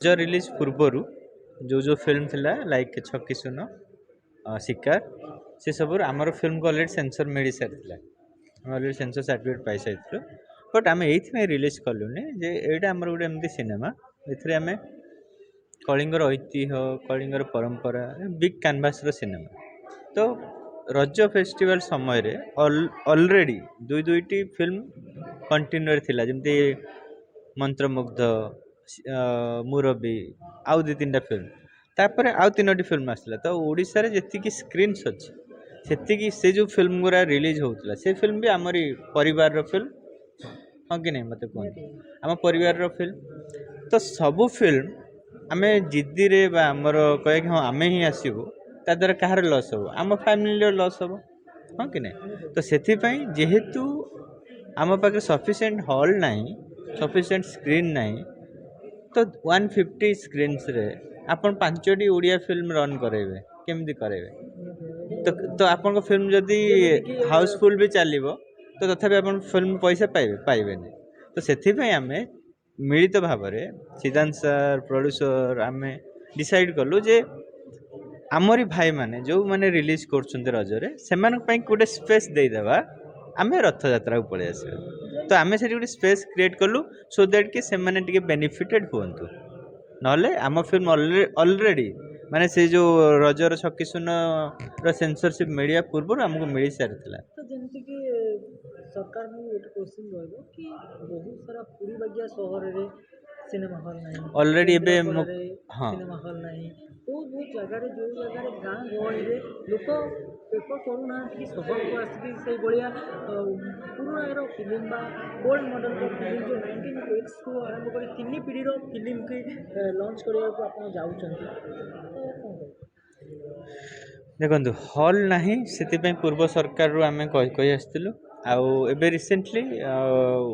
जो रिलीज पूर्वर जो फिल्म थिला लाइक छक्की सुन शिकार से सब आमर फिल्म को अलरेडी सेंसर मिल सारी अलरेडी सेंसर सर्टिफिकेट पाई सारी बट आम ये रिलीज कलुनि जे यहाँ आमर गोटे एमती सिनेमा ये आम कलिंगर ऐतिह्य कलिंगर परंपरा बिग कैनवास सिनेमा तो रज फेस्टिवल समय रे ऑलरेडी दुईटी फिल्म कंटिन्यू थिला जमती मंत्रमुग्ध मुरबी आउ दी तीन फिल्म तापर आउ तीनोटी फिल्म आसला तो ओडिशा रे जति स्क्रीन्स अच्छी से से जो फिल्म गुरा रिलीज होता से फिल्म भी आमरी परिवार रो फिल्म हाँ कि नहीं मत कहते आम परिवार रो फिल्म तो सबू फिल्म आम जिद्दी रे बा आमर कहे कि हाँ आम ही आसबू ता द्वारा कहार लस हो आम फैमिली लस हम हाँ कि नहीं तो से जेहेतु आम पाखे सफिशिएंट हॉल नहीं सफिशिएंट स्क्रीन नहीं तो 150 स्क्रीन्स रे आपन 5टी ओडिया फिल्म रन करेबे केमती करेबे तो आपन फिल्म जदि हाउसफुल भी चलिबो तो तथापि आपन फिल्म पैसा पाइबे नहीं तो सेथिपई आमे मिलित भाव में सिद्धांत सर प्रोड्यूसर आमे डिसाइड कलु जे आमरी भाई माने जो माने रिलीज करछन्ते रजरे सेमान पई गोटे स्पेस दे देबा आमे रथ यात्रा को पळे आसे तो आमे सेठी गोटे स्पेस क्रिएट कलु सो दैट कि सेमाने टिके बेनिफिटेड हुअन्तु नले आम फिल्म ऑलरेडी माने से जो रजर छक्की सुन रो सेंसरशिप मीडिया पूर्व हमको मिल सारी तो जमती कि सरकार में एक क्वेश्चन रहबो कि बहुत सारा पूरी बगिया शहर रे सिनेमा हॉल नहीं ऑलरेडी एबे हाँ सिनेमा हॉल नहीं तो वो जगह जो जगह गाँ गहली रे लोक पेपर करूना कि शहर को आसिक से भाया पुराना फिल्म बा ओल्ड मॉडल फिल्म जो 1980 को आरंभ कर 3 पीढ़ी फिल्म की लॉन्च करने को आप जाऊँ देखो हॉल नहीं से पूर्व सरकार रू आम कही आसलु आउ एबे recently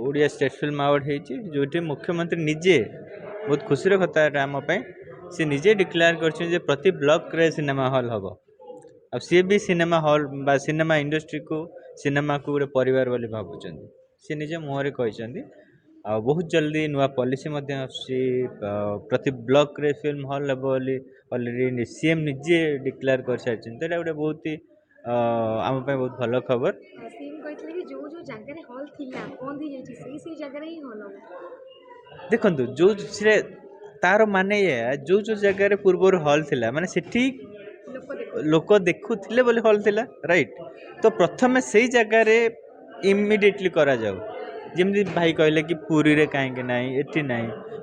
Odia state film award होती जो मुख्यमंत्री निजे बहुत खुशी कथा आम सी निजे डिक्लेयर कर प्रति ब्लॉक रे सिनेमा हॉल हम आ सी भी सिनेमा हॉल बा सिनेमा इंडस्ट्री को सिनेमा को गोटे परिवार बोली भावुं सी निजे मुहर कहते आ बहुत जल्दी नुआ पॉलिसी प्रति ब्लॉक रे फिल्म हॉल हे ऑलरेडी सीएम निजे डिक्लेयर कर सारी तो गोटे बहुत ही आम बहुत भल खबर सीएम कहते कि जो जो जगह हॉल थिला बंद हो जाइए से जगह ही हॉल देखो जो तार माने जो जो जगह पूर्व हॉल थिला माने सेठी लोक देखुले बोली हॉल थिला राइट तो प्रथम से जगह इमिडिएटली करा जाऊ जमी भाई कहले कि पुरी रे कहीं ना एटी ना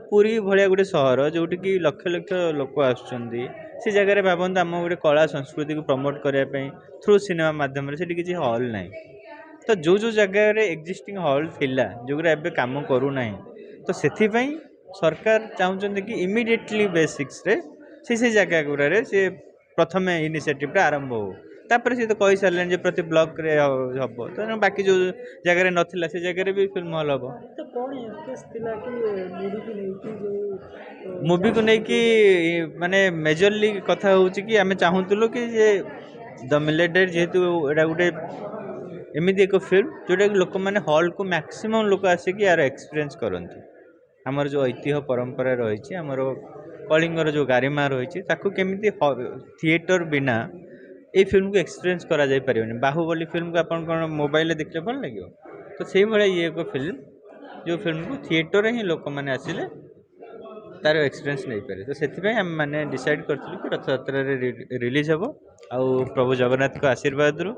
पुरी भाया गोटे सहर जोटि कि लक्ष लक्ष लोक आसुच्चंदी से जगह भावନ୍ତୁ आम गोटे कला संस्कृति को प्रमोट करने थ्रू सिनेमा मध्यम से किसी हॉल ना तो जो जो जगह एक्जिस्टिंग हॉल थिला जोगरा एबे काम करूना तो से सरकार चाहते कि इमिडिएटली बेसिक्स रे से जगह गुरा से प्रथम इनिशिएटिव आरंभ हो तापर सी तो कही सारे जो प्रति ब्लॉक रे हम तो बाकी जो जगह नथिला से जगह भी फिल्म हॉल हम तो कौन केस थिला कि मूवी को नहीं जो मूवी को लेकिन माने मेजरली कथा होची कि आमे चाहूतलु कि जे द मिलेटेड जेहेतु एटा गोटे एमती एक फिल्म जोटा कि लोक मैंने हॉल को मैक्सिमम लोक आसिक यार एक्सपीरियंस करती आमर जो ऐतिह्य परंपरा रही आमर कलिंगर जो गारिमा रही केमिति थिएटर बिना ये फिल्म को एक्सपीरियंस करा जाय परिबनी बाहुबली फिल्म को अपन कौन मोबाइल देखले भल लगे तो से भाया ये एक फिल्म जो फिल्म को थिएटर ही लोक मैंने आसिले तार एक्सपीरियंस नहीं पारे तो से आम मैंने डिसाइड करूँ कि रथ यात्रा रिलीज हम आउ प्रभु जगन्नाथ को आशीर्वाद रू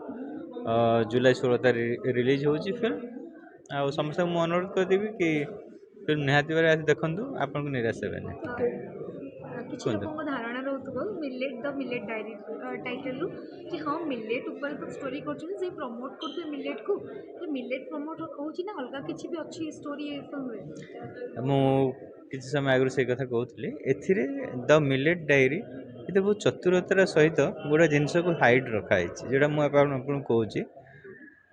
जुलाई 16 तारीख रिलीज हो फिल्म आ समस्त मुझे अनुरोध करदेवी कि फिल्म निहाती भाव आस देखूँ आपन को निराश हे किसी लोगों धारणा रोथबो millet the millet diary title रु कि हाँ मिलेट ऊपर तो स्टोरी करछन से प्रमोट करते मिलेट को तो मिलेट प्रमोट होची ना अलगा किछि भी अच्छी स्टोरी फिल्म रे मु किछि समय आगु से कथा कहउतली एथिरे द मिलेट डायरी ये बहुत चतुरतार सहित गोटे जिनस को हाइड रखा है जोटा मुझे कहूँ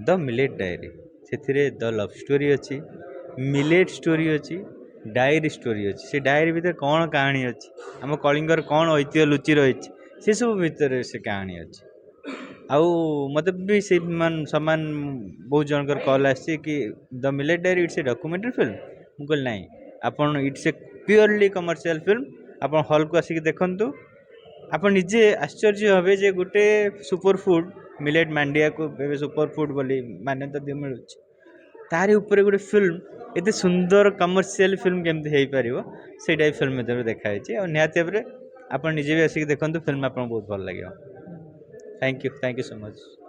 द मिलेट डायरी से द लव स्टोरी अच्छी मिलेट स्टोरी अच्छी डायरी स्टोरी अच्छी से डायरी भितर कौन कहानी अच्छी आम कलिंगर कौन ऐतिह्य लुचि रही से सब भितर से कहानी अच्छी आउ मत भी से सामान बहुत जनकर कॉल आसी कि the millet diary it's a documentary film मुझे ना आपन it's a purely commercial film ଆପଣ ହଲ୍କୁ ଆସିକି ଦେଖନ୍ତୁ ଆପଣ ନିଜେ ଆଶ୍ଚର୍ଯ୍ୟ ହେବେ ଯେ ଗୋଟେ ସୁପର ଫୁଡ୍ ମିଲେଟ୍ ମାଣ୍ଡିଆକୁ ଏବେ ସୁପର ଫୁଡ୍ ବୋଲି ମାନ୍ୟତା ମିଳୁଛି ତାରି ଉପରେ ଗୋଟେ ଫିଲ୍ମ ଏତେ ସୁନ୍ଦର କମର୍ସିଆଲ ଫିଲ୍ମ କେମିତି ହେଇପାରିବ ସେଇଟା ଏ ଫିଲ୍ମ ଭିତରେ ଦେଖାହେଇଛି ଆଉ ନିହାତି ଭାବରେ ଆପଣ ନିଜେ ବି ଆସିକି ଦେଖନ୍ତୁ ଫିଲ୍ମ ଆପଣଙ୍କୁ ବହୁତ ଭଲ ଲାଗିବ ଥ୍ୟାଙ୍କ ୟୁ ସୋ ମଚ୍।